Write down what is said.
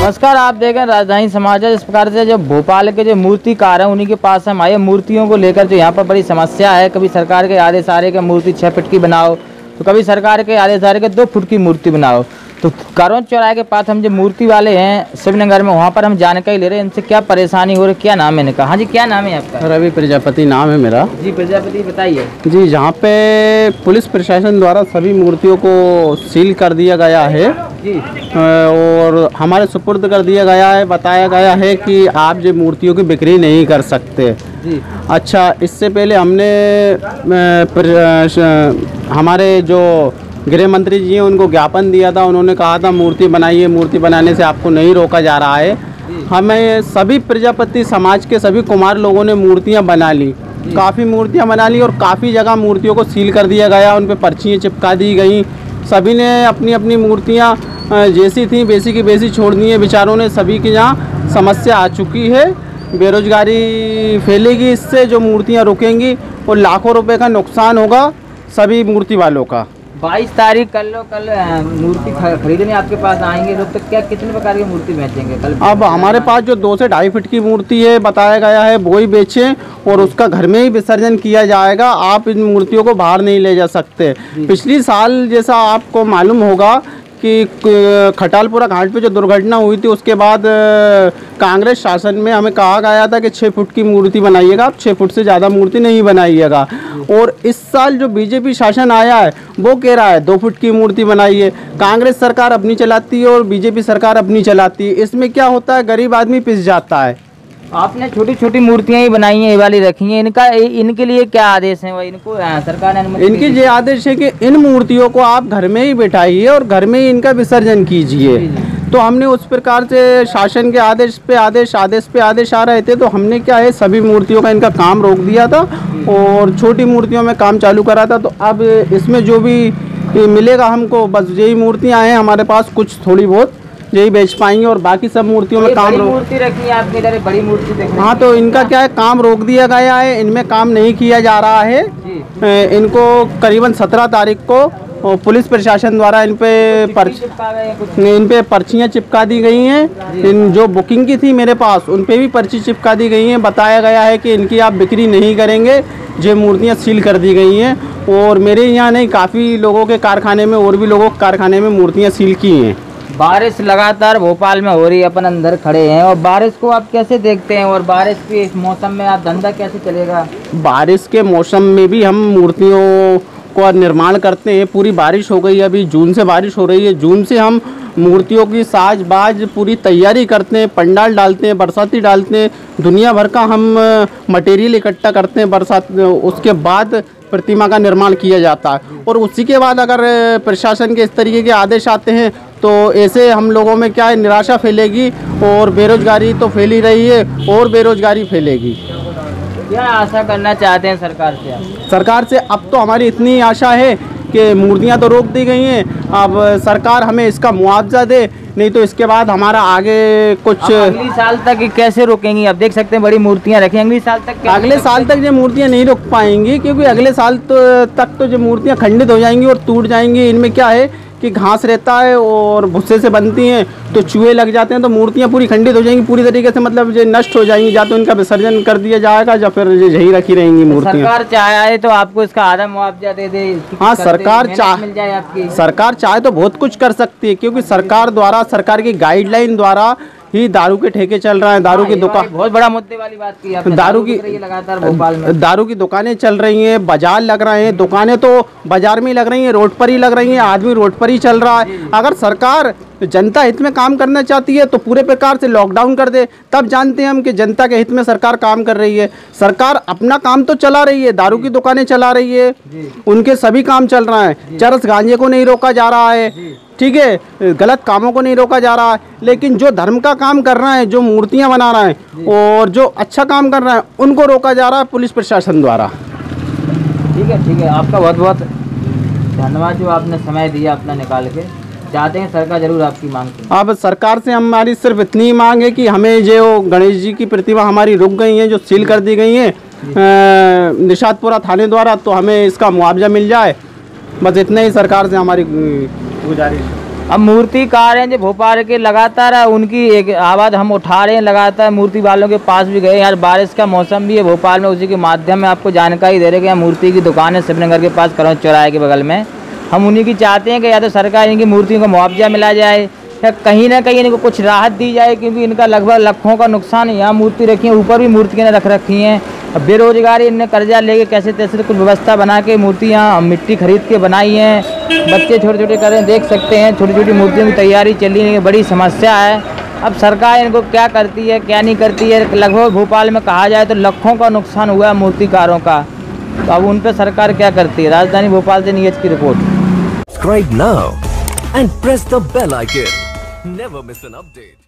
नमस्कार, आप देखें राजधानी समाचार। इस प्रकार से जो भोपाल के जो मूर्तिकार हैं उन्हीं के पास हम आए। मूर्तियों को लेकर जो यहाँ पर बड़ी समस्या है। कभी सरकार के आदेश आ रहे कि मूर्ति 6 फीट की बनाओ, तो कभी सरकार के आदेश आ रहे कि 2 फुट की मूर्ति बनाओ। तो करौंद चौराहे के पास हम जो मूर्ति वाले हैं शिवनगर में, वहाँ पर हम जानकारी ले रहे हैं इनसे क्या परेशानी हो रही, क्या नाम है इनका। हाँ जी, क्या नाम है आपका? रवि प्रजापति नाम है मेरा जी। प्रजापति, बताइए जी। जहाँ पे पुलिस प्रशासन द्वारा सभी मूर्तियों को सील कर दिया गया है जी, और हमारे सुपुर्द कर दिया गया है। बताया गया है कि आप जो मूर्तियों की बिक्री नहीं कर सकते जी। अच्छा, इससे पहले हमने हमारे जो गृह मंत्री जी हैं उनको ज्ञापन दिया था। उन्होंने कहा था मूर्ति बनाइए, मूर्ति बनाने से आपको नहीं रोका जा रहा है। हमें सभी प्रजापति समाज के सभी कुमार लोगों ने मूर्तियां बना ली, काफ़ी मूर्तियां बना ली और काफ़ी जगह मूर्तियों को सील कर दिया गया, उन पर पर्चियाँ चिपका दी गई। सभी ने अपनी अपनी मूर्तियां जैसी थी वैसी की वैसी छोड़ दी है। बेचारों ने सभी की यहाँ समस्या आ चुकी है। बेरोजगारी फैलेगी इससे, जो मूर्तियां रुकेंगी और लाखों रुपए का नुकसान होगा सभी मूर्ति वालों का। 22 तारीख कल मूर्ति खरीदने आपके पास आएंगे लोग, तो क्या कितने प्रकार की मूर्ति बेचेंगे कल? अब हमारे पास जो 2 से 2.5 फीट की मूर्ति है बताया गया है वो ही बेचें और उसका घर में ही विसर्जन किया जाएगा। आप इन मूर्तियों को बाहर नहीं ले जा सकते। पिछली साल जैसा आपको मालूम होगा कि खटालपुरा घाट पे जो दुर्घटना हुई थी उसके बाद कांग्रेस शासन में हमें कहा गया था कि 6 फुट की मूर्ति बनाइएगा, आप 6 फुट से ज़्यादा मूर्ति नहीं बनाइएगा। और इस साल जो बीजेपी शासन आया है वो कह रहा है 2 फुट की मूर्ति बनाइए। कांग्रेस सरकार अपनी चलाती है और बीजेपी सरकार अपनी चलाती है। इसमें क्या होता है, गरीब आदमी पिस जाता है। आपने छोटी छोटी मूर्तियां ही बनाई हैं, ये वाली रखी हैं, इनके लिए क्या आदेश है? वो इनको सरकार ने अनुमति? इनके ये आदेश है कि इन मूर्तियों को आप घर में ही बैठाइए और घर में ही इनका विसर्जन कीजिए। तो हमने उस प्रकार से शासन के आदेश पे आदेश आ रहे थे, तो हमने क्या है सभी मूर्तियों का इनका काम रोक दिया था और छोटी मूर्तियों में काम चालू करा था। तो अब इसमें जो भी मिलेगा हमको, बस यही मूर्तियाँ हैं हमारे पास, कुछ थोड़ी बहुत यही बेच पाएंगे और बाकी सब मूर्तियों में काम मूर्ति रखी है आपकी इधर, बड़ी मूर्ति देख। हाँ, तो इनका क्या है, काम रोक दिया गया है, इनमें काम नहीं किया जा रहा है। इनको करीबन 17 तारीख को पुलिस प्रशासन द्वारा इन पे पर्चियाँ चिपका दी गई हैं। इन जो बुकिंग की थी मेरे पास उन पे भी पर्ची चिपका दी गई हैं। बताया गया है कि इनकी आप बिक्री नहीं करेंगे, ये मूर्तियाँ सील कर दी गई हैं। और मेरे यहाँ नहीं, काफ़ी लोगों के कारखाने में और भी लोगों के कारखाने में मूर्तियाँ सील की हैं। बारिश लगातार भोपाल में हो रही है, अपन अंदर खड़े हैं, और बारिश को आप कैसे देखते हैं? और बारिश के इस मौसम में आप धंधा कैसे चलेगा? बारिश के मौसम में भी हम मूर्तियों को निर्माण करते हैं। पूरी बारिश हो गई, अभी जून से बारिश हो रही है। जून से हम मूर्तियों की साज बाज पूरी तैयारी करते हैं, पंडाल डालते हैं, बरसाती डालते हैं, दुनिया भर का हम मटेरियल इकट्ठा करते हैं बरसात। उसके बाद प्रतिमा का निर्माण किया जाता है और उसी के बाद अगर प्रशासन के इस तरीके के आदेश आते हैं तो ऐसे हम लोगों में क्या है, निराशा फैलेगी और बेरोजगारी तो फैल ही रही है और बेरोजगारी फैलेगी। क्या आशा करना चाहते हैं सरकार से? सरकार से अब तो हमारी इतनी आशा है कि मूर्तियां तो रोक दी गई हैं, अब सरकार हमें इसका मुआवजा दे, नहीं तो इसके बाद हमारा आगे कुछ। अगली साल तक कैसे रोकेंगी? अब देख सकते हैं बड़ी मूर्तियां रखी, अगली साल तक अगले साल तक ये मूर्तियां नहीं रोक पाएंगी, क्योंकि अगले साल तक तो ये मूर्तियां खंडित हो जाएंगी और टूट जाएंगी। इनमें क्या है कि घास रहता है और भुस्से से बनती हैं, तो चूहे लग जाते हैं, तो मूर्तियां पूरी खंडित हो जाएंगी पूरी तरीके से, मतलब ये नष्ट हो जाएंगी। या तो इनका विसर्जन कर दिया जाएगा या फिर ये यही रखी रहेंगी मूर्तियां। सरकार चाहे तो आपको इसका आधा मुआवजा दे दे। हाँ, सरकार चाहे तो बहुत कुछ कर सकती है, क्योंकि सरकार द्वारा, सरकार की गाइडलाइन द्वारा ही दारू के ठेके चल रहे हैं। दारू की दुकान, बहुत बड़ा मुद्दे वाली बात की आपने। दारू की लगातार भोपाल में दारू की दुकानें चल रही हैं, बाजार लग रहे हैं, दुकानें तो बाजार में ही लग रही हैं, रोड पर ही लग रही हैं, आदमी रोड पर ही चल रहा है। अगर सरकार जनता हित में काम करना चाहती है तो पूरे प्रकार से लॉकडाउन कर दे, तब जानते हैं हम कि जनता के हित में सरकार काम कर रही है। सरकार अपना काम तो चला रही है, दारू की दुकानें चला रही है, उनके सभी काम चल रहा है। चरस गांजे को नहीं रोका जा रहा है, ठीक है, गलत कामों को नहीं रोका जा रहा है, लेकिन जो धर्म का काम कर रहा है, जो मूर्तियां बना रहा है और जो अच्छा काम कर रहा है, उनको रोका जा रहा है पुलिस प्रशासन द्वारा। ठीक है, आपका बहुत बहुत धन्यवाद जो आपने समय दिया अपना निकाल के। चाहते हैं सरकार जरूर आपकी मांग करें। अब सरकार से हमारी सिर्फ इतनी मांग है कि हमें जो गणेश जी की प्रतिमा हमारी रुक गई है, जो सील कर दी गई है निषादपुरा थाने द्वारा, तो हमें इसका मुआवजा मिल जाए। बस इतना ही सरकार से हमारी गुजारिश है। अब मूर्तिकार हैं जो भोपाल के, लगातार उनकी एक आवाज़ हम उठा रहे हैं, लगातार मूर्ति वालों के पास भी गए। यार बारिश का मौसम भी है भोपाल में, उसी के माध्यम में आपको जानकारी दे रहे हैं कि यहाँ मूर्ति की दुकान है शिवनगर के पास, करों चौराहे के बगल में। हम उन्हीं की चाहते हैं कि या तो सरकार इनकी मूर्तियों को मुआवजा मिला जाए या कहीं ना कहीं इनको कुछ राहत दी जाए, क्योंकि इनका लगभग लाखों का नुकसान है। यहाँ मूर्ति रखी है, ऊपर भी मूर्तियाँ रख रखी हैं। अब बेरोजगारी, इनने कर्जा लेके कैसे तैसे कुछ व्यवस्था बना के मूर्तियाँ मिट्टी खरीद के बनाई हैं। बच्चे छोटे छोटे कर रहे हैं, देख सकते हैं, छोटी छोटी मूर्तियों की तैयारी चल रही है, बड़ी समस्या है। अब सरकार इनको क्या करती है क्या नहीं करती है। लगभग भोपाल में कहा जाए तो लाखों का नुकसान हुआ है मूर्तिकारों का, तो अब उन पर सरकार क्या करती है। राजधानी भोपाल से नीरज की report. Subscribe now and press the bell icon. Never miss an update.